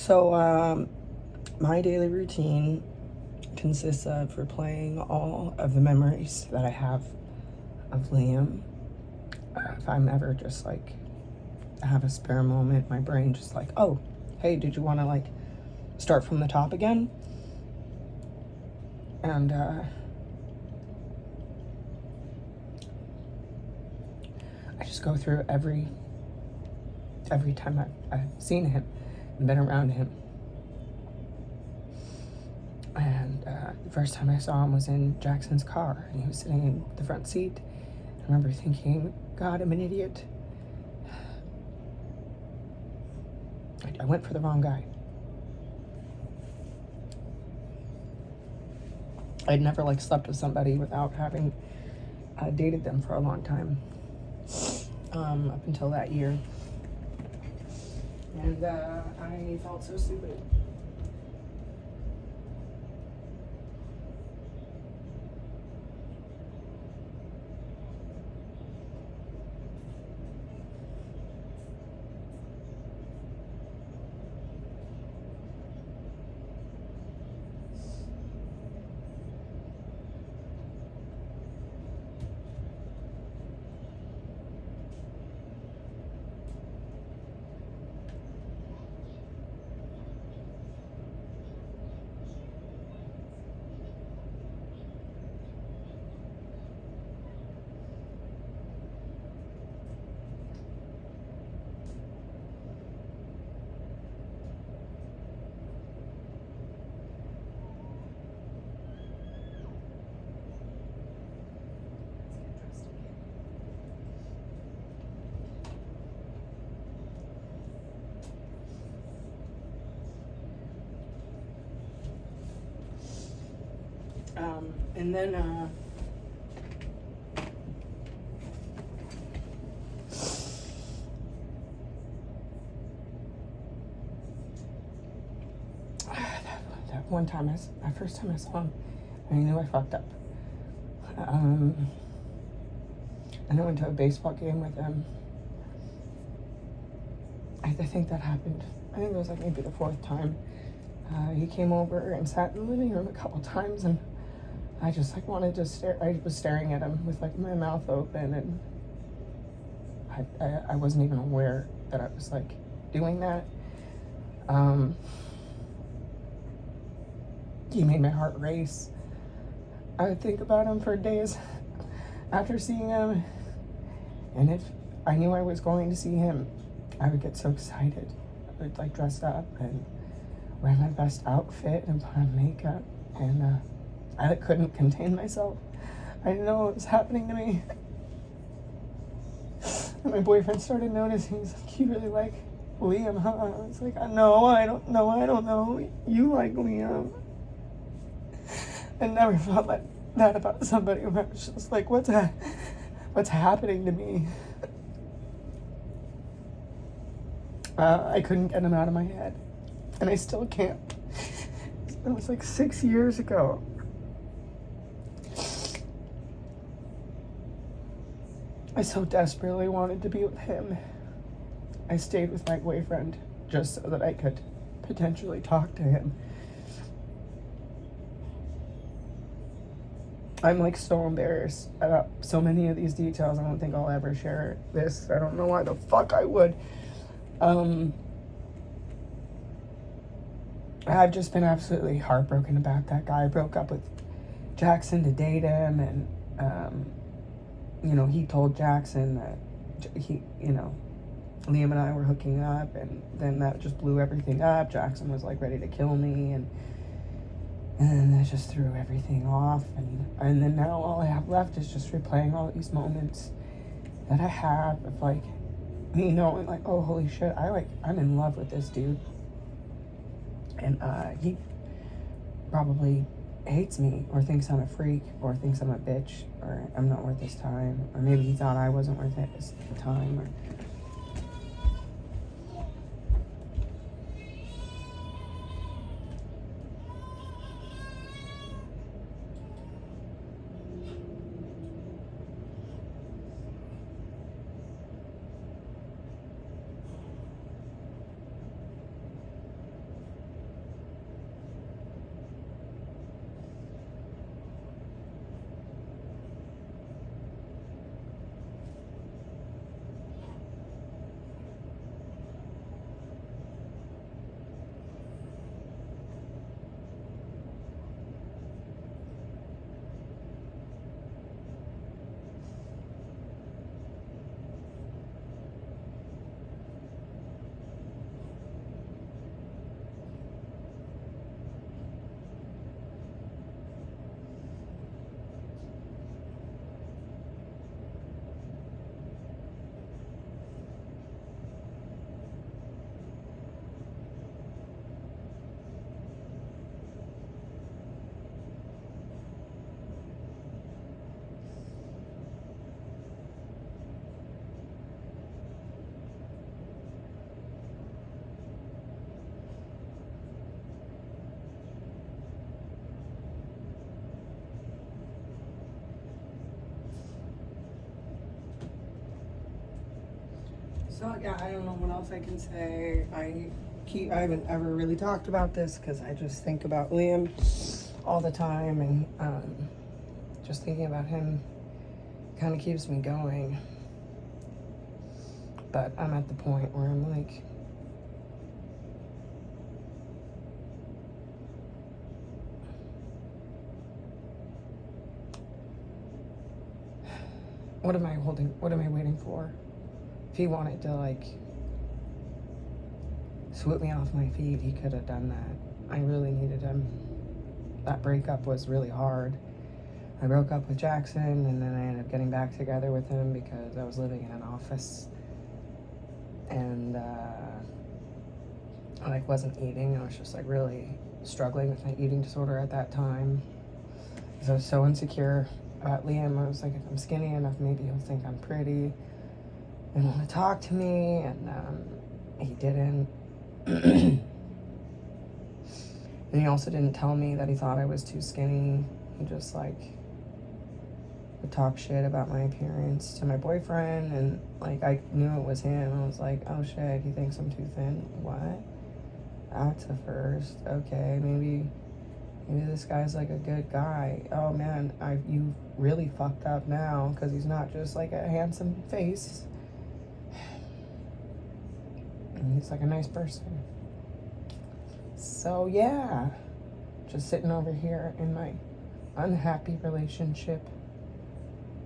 So, my daily routine consists of replaying all of the memories that I have of Liam. If I'm ever just like have a spare moment, my brain just like, oh, hey, did you want to like start from the top again? And I just go through every time I've seen him and been around him. And the first time I saw him was in Jackson's car, and he was sitting in the front seat. I remember thinking, God, I'm an idiot. I went for the wrong guy. I'd never like slept with somebody without having dated them for a long time, up until that year. And I felt so stupid. And then that one time, that first time I saw him, I knew I fucked up. And I went to a baseball game with him. I think that happened. I think it was like maybe the fourth time. He came over and sat in the living room a couple times, and I just like wanted to stare. I was staring at him with like my mouth open, and I wasn't even aware that I was like doing that. He made my heart race. I would think about him for days after seeing him, and if I knew I was going to see him, I would get so excited. I would like dress up and wear my best outfit and put on makeup, and I couldn't contain myself. I didn't know what was happening to me. And my boyfriend started noticing. He's like, "You really like Liam, huh?" I was like, "No, I don't know. You like Liam." I never felt like that about somebody. Where I was just like, what's happening to me? I couldn't get him out of my head, and I still can't. It was like 6 years ago. I so desperately wanted to be with him. I stayed with my boyfriend just so that I could potentially talk to him. I'm like so embarrassed about so many of these details. I don't think I'll ever share this. I don't know why the fuck I would. I've just been absolutely heartbroken about that guy. I broke up with Jackson to date him, and he told Jackson that Liam and I were hooking up, and then that just blew everything up. Jackson was like ready to kill me, and then that just threw everything off, and then now all I have left is just replaying all these moments that I have of like me knowing like, oh holy shit, I'm in love with this dude, and he probably hates me or thinks I'm a freak or thinks I'm a bitch or I'm not worth his time, or maybe he thought I wasn't worth his time, or So yeah, I don't know what else I can say. I haven't ever really talked about this because I just think about Liam all the time, and just thinking about him kind of keeps me going. But I'm at the point where I'm like, what am I holding? What am I waiting for? If he wanted to like swoop me off my feet, he could have done that. I really needed him. That breakup was really hard. I broke up with Jackson, and then I ended up getting back together with him because I was living in an office, and I like wasn't eating. I was just like really struggling with my eating disorder at that time because I was so insecure about Liam. I was like, if I'm skinny enough, maybe he'll think I'm pretty and want to talk to me, and he didn't. And he also didn't tell me that he thought I was too skinny. He just like would talk shit about my appearance to my boyfriend, and like I knew it was him. I was like, oh shit, he thinks I'm too thin. What? That's a first. Okay, maybe this guy's like a good guy. Oh man, you really fucked up now because he's not just like a handsome face. And he's like a nice person. So yeah, just sitting over here in my unhappy relationship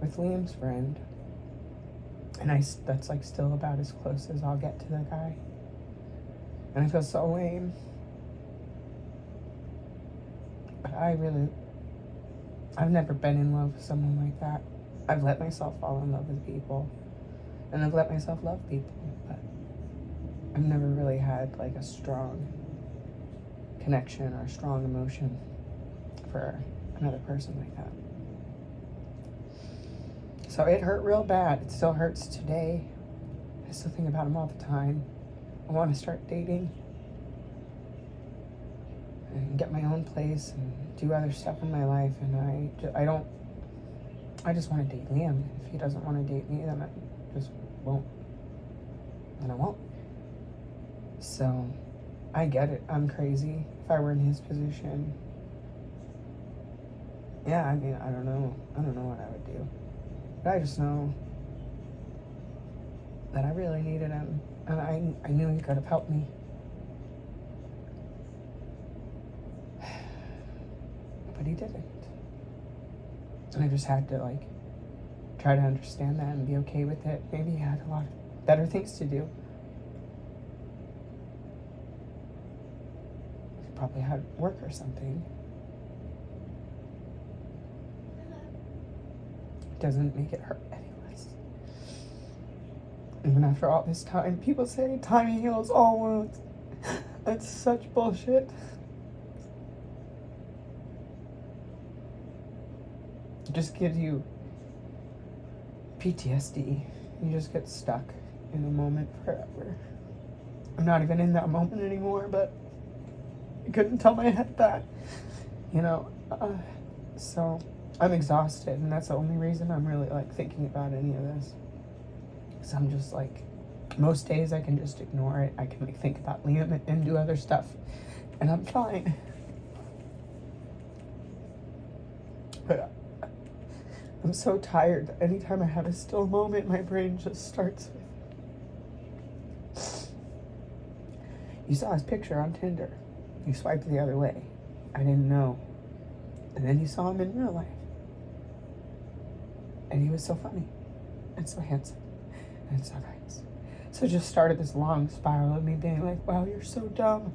with Liam's friend, and that's like still about as close as I'll get to the guy, and I feel so lame. But I've never been in love with someone like that. I've let myself fall in love with people, and I've let myself love people, but I've never really had like a strong connection or strong emotion for another person like that. So it hurt real bad. It still hurts today. I still think about him all the time. I want to start dating and get my own place and do other stuff in my life, and I just want to date Liam. If he doesn't want to date me, then I just won't. Then I won't. So I get it. I'm crazy. If I were in his position, yeah, I mean, I don't know what I would do. But I just know that I really needed him, and I knew he could have helped me. But he didn't. And I just had to like try to understand that and be okay with it. Maybe he had a lot of better things to do. He probably had work or something. It doesn't make it hurt any less. Even after all this time, people say time heals all wounds. That's such bullshit. It just gives you PTSD. You just get stuck in the moment forever. I'm not even in that moment anymore, but I couldn't tell my head that, so I'm exhausted, and that's the only reason I'm really like thinking about any of this. So I'm just like, most days I can just ignore it. I can like think about Liam and do other stuff, and I'm fine. But I'm so tired that anytime I have a still moment, my brain just starts with, you saw his picture on Tinder. You swiped the other way. I didn't know. And then you saw him in real life. And he was so funny and so handsome and so nice. So it just started this long spiral of me being like, wow, you're so dumb.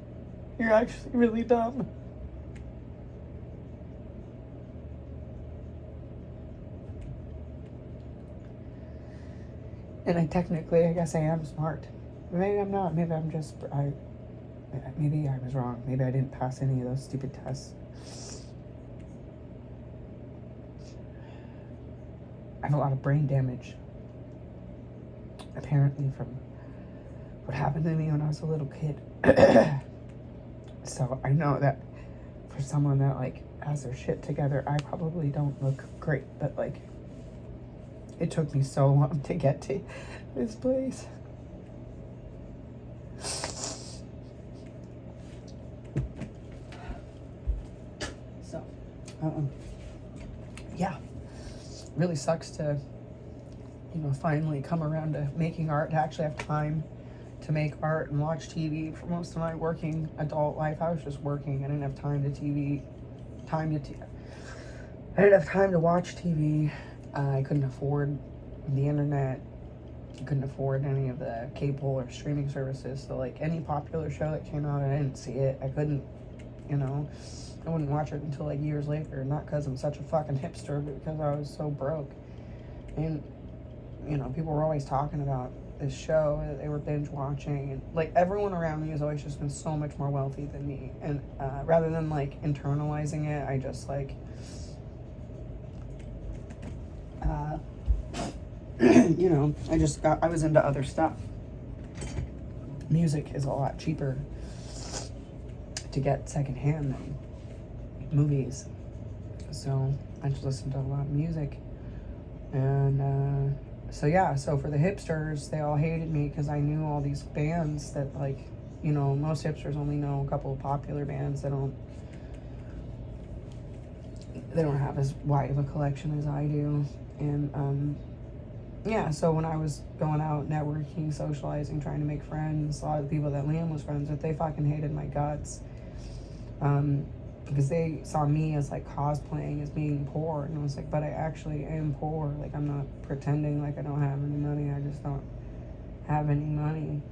You're actually really dumb. And I guess I am smart. Maybe I'm not. Maybe I'm just, maybe I was wrong. Maybe I didn't pass any of those stupid tests. I have a lot of brain damage, apparently, from what happened to me when I was a little kid. So I know that for someone that like has their shit together, I probably don't look great, but like, it took me so long to get to this place. Yeah, really sucks to, finally come around to making art, to actually have time to make art and watch TV. For most of my working adult life, I was just working. I didn't have time to I didn't have time to watch TV. I couldn't afford the internet. I couldn't afford any of the cable or streaming services. So, like, any popular show that came out, I didn't see it. I couldn't, I wouldn't watch it until, like, years later. Not because I'm such a fucking hipster, but because I was so broke. And, people were always talking about this show that they were binge watching. And, like, everyone around me has always just been so much more wealthy than me. And rather than, like, internalizing it, I just, like, I was into other stuff. Music is a lot cheaper to get secondhand than movies. So I just listened to a lot of music. And so for the hipsters, they all hated me because I knew all these bands that, like, most hipsters only know a couple of popular bands. They don't have as wide of a collection as I do. And so when I was going out networking, socializing, trying to make friends, a lot of the people that Liam was friends with, they fucking hated my guts, because they saw me as, like, cosplaying as being poor. And I was like, but I actually am poor. Like, I'm not pretending like I don't have any money. I just don't have any money.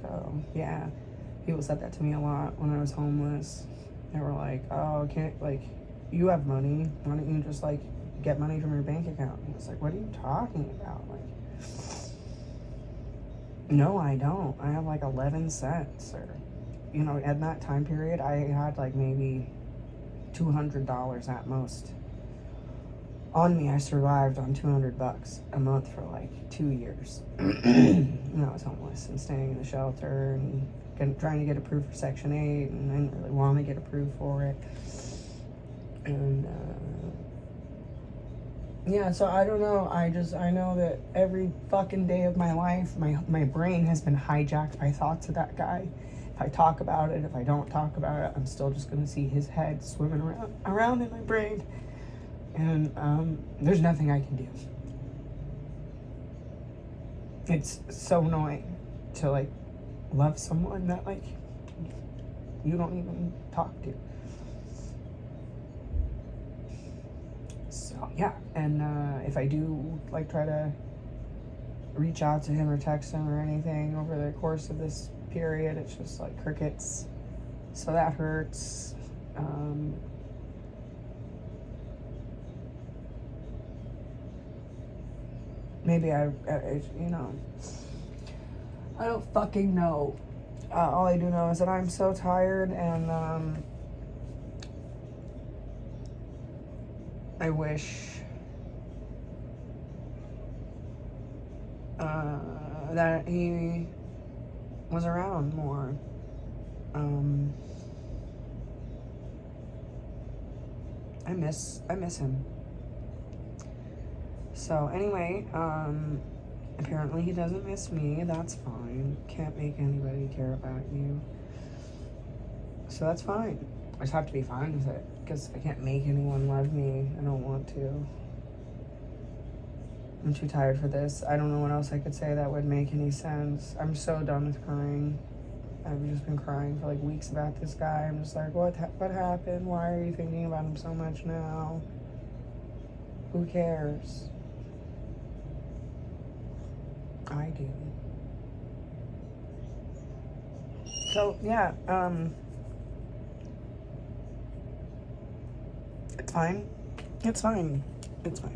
So yeah, people said that to me a lot when I was homeless. They were like, oh, you have money. Why don't you just, like, get money from your bank account? And I was like, what are you talking about? Like, no, I don't. I have, like, 11 cents. Or, at that time period, I had, like, maybe $200 at most on me. I survived on $200 a month for, like, 2 years. And I was homeless and staying in the shelter and trying to get approved for Section 8, and I didn't really want to get approved for it. And so I don't know. I know that every fucking day of my life, my brain has been hijacked by thoughts of that guy. If I talk about it, if I don't talk about it, I'm still just gonna see his head swimming around in my brain. And there's nothing I can do. It's so annoying to, like, love someone that, like, you don't even talk to. So yeah, and if I do, like, try to reach out to him or text him or anything over the course of this period, it's just, like, crickets. So that hurts. Maybe I don't fucking know. All I do know is that I'm so tired, and I wish that he was around more. I miss him. So anyway, apparently he doesn't miss me. That's fine. Can't make anybody care about you. So that's fine. I just have to be fine with it, because I can't make anyone love me. I don't want to. I'm too tired for this. I don't know what else I could say that would make any sense. I'm so done with crying. I've just been crying for, like, weeks about this guy. I'm just like, what happened? Why are you thinking about him so much now? Who cares? I do. So yeah, it's fine. It's fine. It's fine.